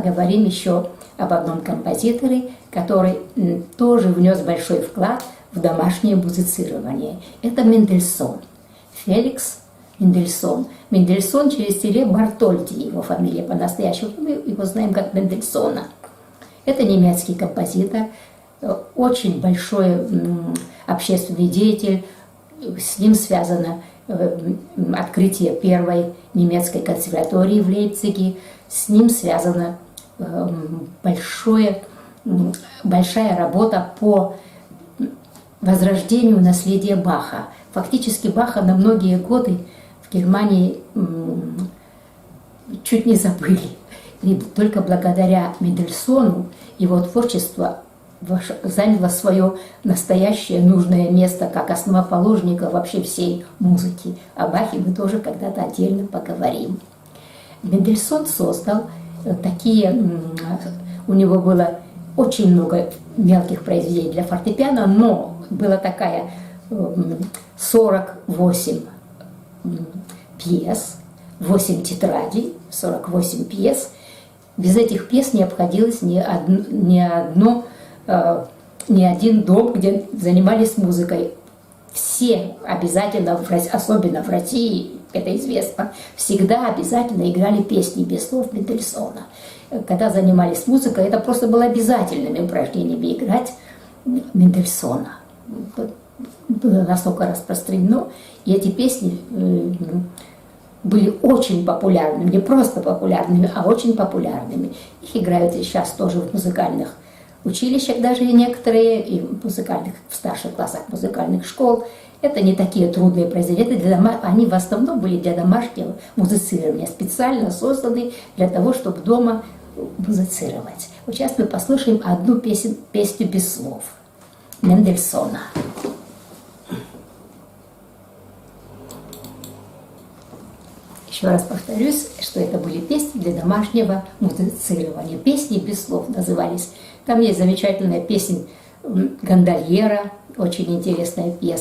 Говорим еще об одном композиторе, который тоже внес большой вклад в домашнее музицирование. Это Мендельсон. Феликс Мендельсон. Мендельсон через тире Бартольди, его фамилия по-настоящему. Мы его знаем как Мендельсона. Это немецкий композитор, очень большой общественный деятель. С ним связано открытие первой немецкой консерватории в Лейпциге. С ним связана большая работа по возрождению наследия Баха. Фактически Баха на многие годы в Германии чуть не забыли. И только благодаря Мендельсону его творчество заняло свое настоящее нужное место как основоположника вообще всей музыки. О Бахе мы тоже когда-то отдельно поговорим. Мендельсон создал такие, у него было очень много мелких произведений для фортепиано, но была такая 48 пьес, 8 тетрадей, 48 пьес. Без этих пьес не обходилось ни один дом, где занимались музыкой. Все обязательно, особенно в России, это известно, всегда обязательно играли песни без слов Мендельсона. Когда занимались музыкой, это просто было обязательными упражнениями играть Мендельсона. Было настолько распространено, и эти песни были очень популярными, не просто популярными, а очень популярными. Их играют и сейчас тоже в музыкальных училищах, даже и некоторые, и в старших классах музыкальных школ. Это не такие трудные произведения, они в основном были для домашнего музицирования, специально созданы для того, чтобы дома музицировать. Вот сейчас мы послушаем одну песню без слов Мендельсона. Еще раз повторюсь, что это были песни для домашнего музицирования. Песни без слов назывались. Там есть замечательная песня «Гондольера», очень интересная пьеса.